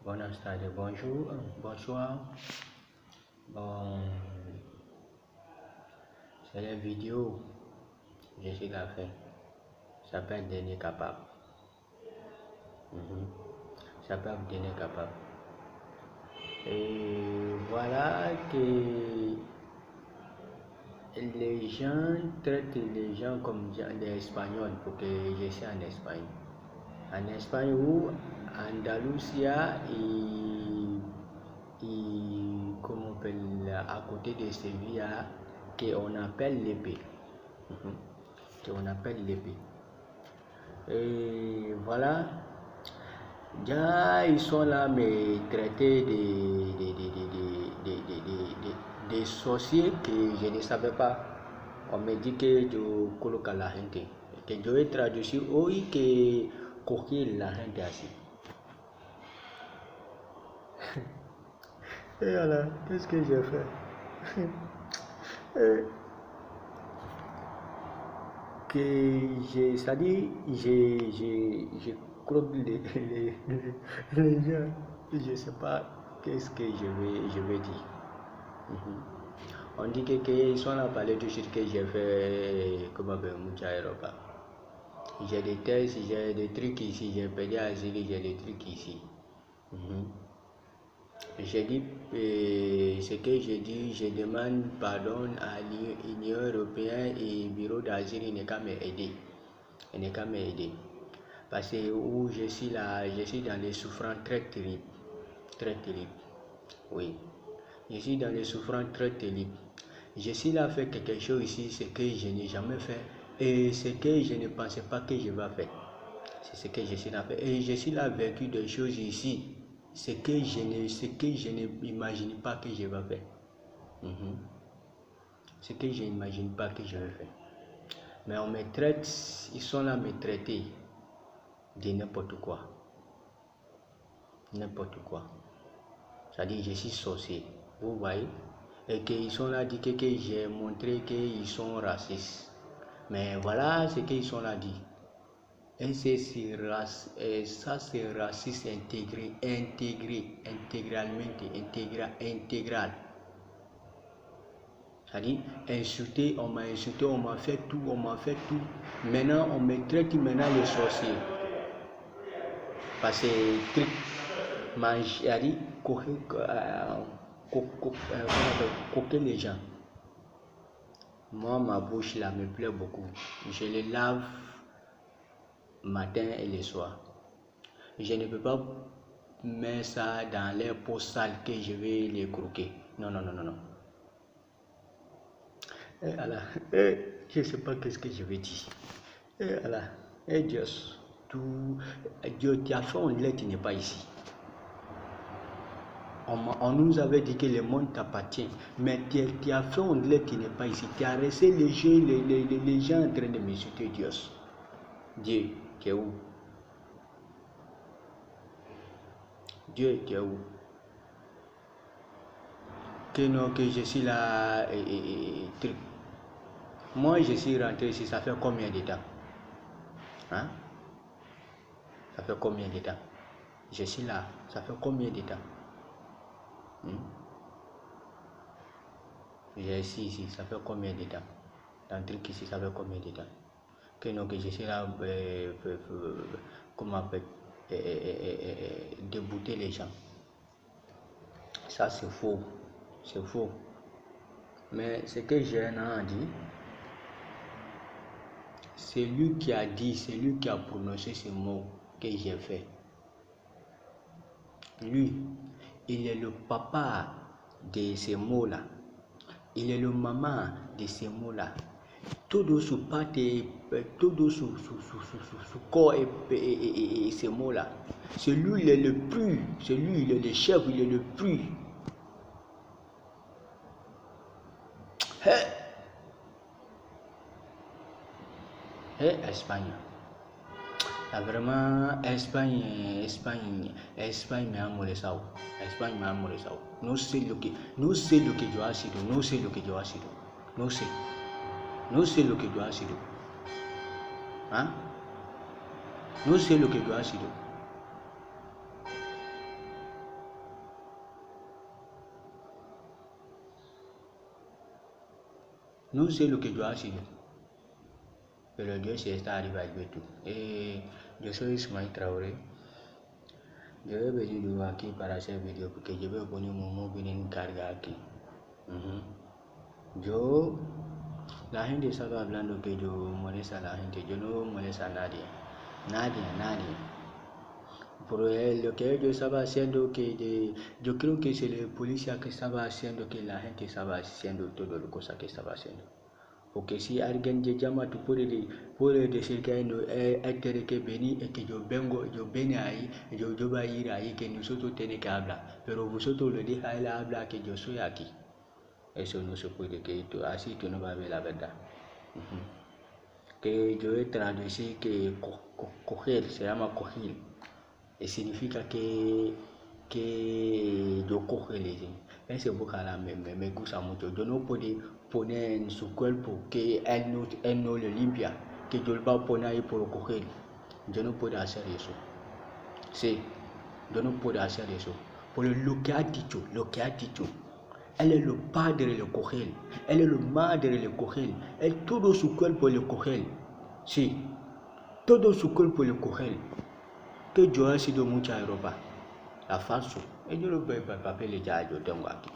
Buenas tardes, bonjour, bonsoir. Bon, c'est la vidéo que je suis là fait. Ça s'appelle Dernier Capable. Ça s'appelle Dernier Capable. Et voilà que les gens traitent les gens comme des Espagnols pour que je sois en Espagne. En Espagne ou Andalusia et comment on appelle à côté de Sevilla qu'on appelle l'épée. Qu'on appelle l'épée. Et voilà, déjà ils sont là me traiter des sorciers que je ne savais pas. On me dit que je coloque la gente, que je vais traduire hoy que coquille la gente así. Et alors, qu'est-ce que j'ai fait? C'est-à-dire, je croque les gens, je ne sais pas qu'est-ce que je vais dire. On dit que si on a parlé tout de suite que j'ai fait comme un mucha Europa. J'ai des tests, j'ai des trucs ici, j'ai payé à Zili, j'ai des trucs ici. J'ai dit ce que j'ai dit, je demande pardon à l'Union européenne et le bureau d'asile, il n'est qu'à m'aider. Il n'est qu'à m'aider. Parce que où je suis là, je suis dans les souffrances très terribles. Très terribles. Oui. Je suis dans les souffrances très terribles. Je suis là à faire quelque chose ici, ce que je n'ai jamais fait. Et ce que je ne pensais pas que je vais faire. C'est ce que je suis là à faire. Et je suis là vécu des choses ici. Ce que je n'imagine pas que je vais faire. Ce que je n'imagine pas que je vais faire. Mais on me traite, ils sont là à me traiter de n'importe quoi. N'importe quoi. C'est-à-dire je suis sorcier. Vous voyez? Et qu'ils sont là à dire que j'ai montré qu'ils sont racistes. Mais voilà ce qu'ils sont là à dire. Et ça c'est raciste intégral. C'est-à-dire insulté, on m'a insulté, on m'a fait tout. Maintenant on me traite les sorciers. Parce que truc manger, coquer les gens. Moi ma bouche là me plaît beaucoup. Je les lave matin et le soir. Je ne peux pas mettre ça dans les pots sales que je vais les croquer. Non. Et alors, je ne sais pas qu'est-ce que je vais dire. Et alors, Dieu, Dieu, tu as fait un lait, tu n'es pas ici. On nous avait dit que le monde t'appartient, mais tu as fait un lait, tu n'es pas ici. Tu as resté les gens en train de m'insulter, Dieu. Dieu, tu es où? Dieu, tu es où? Que non, que je suis là truc. Moi, je suis rentré ici, ça fait combien de temps? Hein? Ça fait combien de temps? Je suis là, ça fait combien de temps? Je suis ici, ça fait combien de temps? Dans le truc ici, ça fait combien de temps? Que non, que je suis là, comment on appelle, débouter les gens. Ça, c'est faux. C'est faux. Mais ce que j'ai dit, c'est lui qui a dit, c'est lui qui a prononcé ce mot que j'ai fait. Lui, il est le papa de ces mots-là. Il est le maman de ces mots-là. Tout sous pâte, tout sous corps et ces mots-là. C'est lui, il est le plus. C'est lui, il est le chef, il est le plus. Espagne. Là, vraiment, Espagne me ha molestado. Espagne me ha molestado. No sé lo que yo ha sido. No sé lo que yo ha sido. No sé lo que yo ha sido. ¿Ah? No sé lo que yo ha sido. no sé lo que yo ha sido, pero Dios sí está arriba de todo. Yo soy Ismael Traoré. Yo he venido aquí para hacer video porque yo veo poner un móvil en carga aquí. La gente estaba hablando que yo molesta a la gente. Yo no molesto a nadie. Nadie. Pero lo que yo estaba haciendo, yo creo que es la policía que estaba haciendo que la gente estaba haciendo todas las cosas que estaba haciendo. Porque si alguien te llama, tú puedes decir que él tiene que venir y que yo vengo ahí, yo voy a ir ahí, que nosotros tenemos que hablar. Pero vosotros le dejáis a él hablar que yo soy aquí. Eso no se puede, que así tú no vas a ver la verdad. Que yo he traducido que coger, se llama coger. Y significa que yo cojo ese vocal me gusta mucho. Yo no puedo poner en su cuerpo que él no lo limpia, que yo lo voy a poner ahí por coger. Yo no puedo hacer eso. Sí, yo no puedo hacer eso. Pero lo que ha dicho, él es el padre de coger, él es la madre de coger, él todo su cuerpo le coger. Sí, todo su cuerpo le coger. Que yo he sido mucha Europa, la falso. Y yo lo veo para papel ya yo tengo aquí.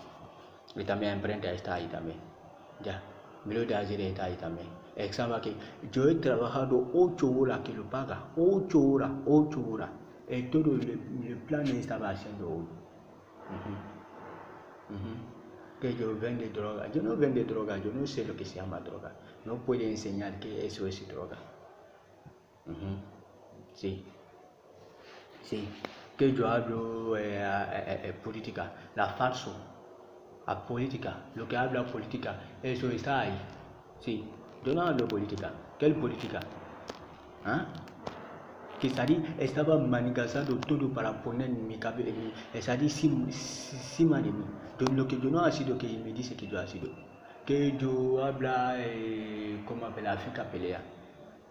Y también imprenta está ahí también. Ya, me lo da está ahí también. Examen que yo he trabajado 8 horas que lo paga, 8 horas. Y todo el plan estaba haciendo hoy. Que yo vende droga. Yo no vendo droga, yo no sé lo que se llama droga. No puedo enseñar que eso es droga. Sí, que yo hablo política, la falso, la política, lo que habla política, eso está ahí. Sí, yo no hablo política. ¿Qué es política? Que Sadi estaba manipulando todo para poner mi cabello, Sadi encima de mí. Lo que yo no ha sido que me dice que yo ha sido. Que yo habla como habla África pelea.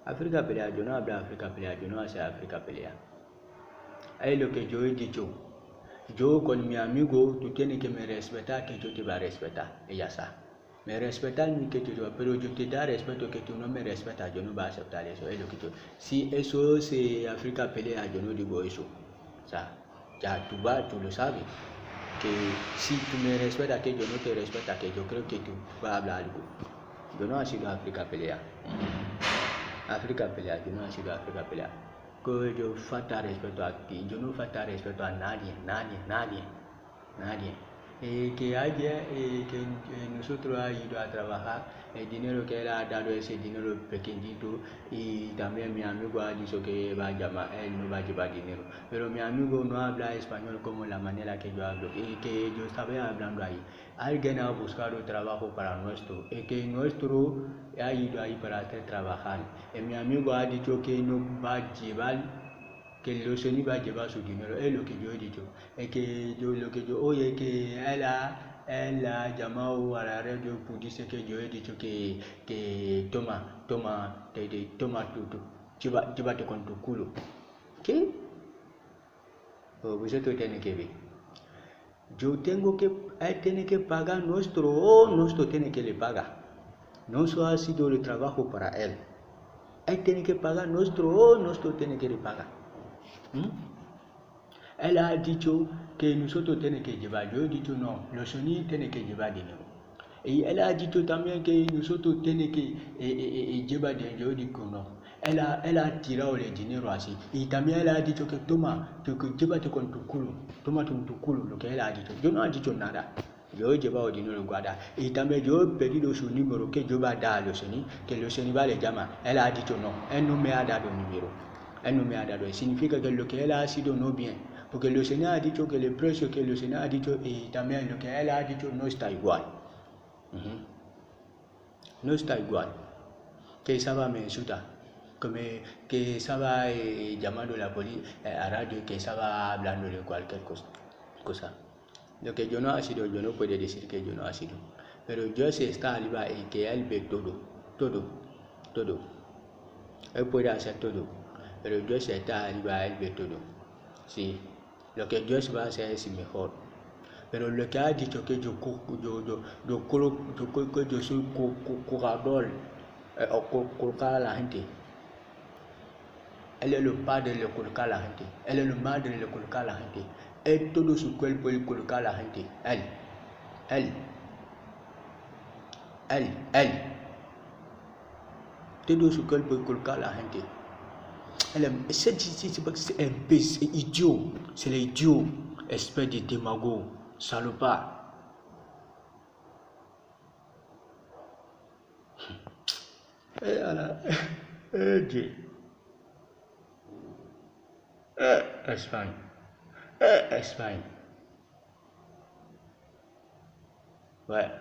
África pelea, yo no hablo África pelea, yo no hace África pelea. Es lo que yo he dicho. Yo con mi amigo, tú tienes que me respetar, que yo te voy a respetar. Y ya está. Me respetas que te doy, pero yo te da respeto que tú no me respetas, yo no voy a aceptar eso. Es lo que yo. Si eso es África pelea, yo no digo eso. O sea, ya tú lo sabes. Que si tú me respetas, que yo no te respeta, que yo creo que tú vas a hablar algo. Yo no he sido África pelea. África pelea, yo no he sido África pelea. Que yo falta respeto aquí, yo no falta respeto a nadie. Que ayer que nosotros ha ido a trabajar, el dinero que él ha dado ese dinero pequeñito, y también mi amigo ha dicho que va a llamar, él no va a llevar dinero, pero mi amigo no habla español como la manera que yo hablo, y que yo estaba hablando ahí. Alguien ha buscado trabajo para nuestro, y que nuestro ha ido ahí para hacer trabajar, y mi amigo ha dicho que no va a llevar, que el Sony va a llevar su dinero. Es lo que yo he dicho. Es que oye, que él ha llamado a la radio y dice que yo he dicho que toma tu, llévate con tu culo. ¿Qué? Pues vosotros tienen que ver. Él tiene que pagar nuestro tiene que le pagar. No solo ha sido el trabajo para él. Él tiene que pagar nuestro tiene que le pagar. Él ha dicho que nosotros tenemos que llevar, yo he dicho no, los sonidos tienen que llevar dinero. Y él ha dicho también que nosotros tenemos que llevar dinero, yo digo no. Él ha tirado el dinero así. Y también él ha dicho que llévate con tu culo, tómate con tu culo, lo que él ha dicho. Yo no he dicho nada. Yo he llevado dinero guardado. Y también yo he pedido su número que yo voy a dar a los sonidos, que los sonidos va a le llamar. Él ha dicho no, él no me ha dado el número. Él no me ha dado, significa que lo que él ha sido no bien, porque el Senado ha dicho que el precio que el Senado ha dicho y también lo que él ha dicho no está igual. No está igual. Que estaba me insulta, que estaba llamando a la policía a radio, que estaba hablando de cualquier cosa. Lo que yo no ha sido, yo no puedo decir que yo no ha sido, pero yo sé está arriba y que él ve todo. Él puede hacer todo. Pero Dios está arriba, él ve todo. Sí, lo que Dios va a hacer es mejor. Pero le que ha dicho que yo soy curador o colocar a la gente. Él es el padre de colocar a la gente. Él es el madre de colocar a la gente. Él todo su cuerpo de colocar a la gente. Él. Todo su cuerpo de colocar a la gente. C'est un peu, c'est idiot. C'est l'idiot. Espèce de démagogue. Salopard. Et voilà. Dieu. Espagne. Espagne. Ouais.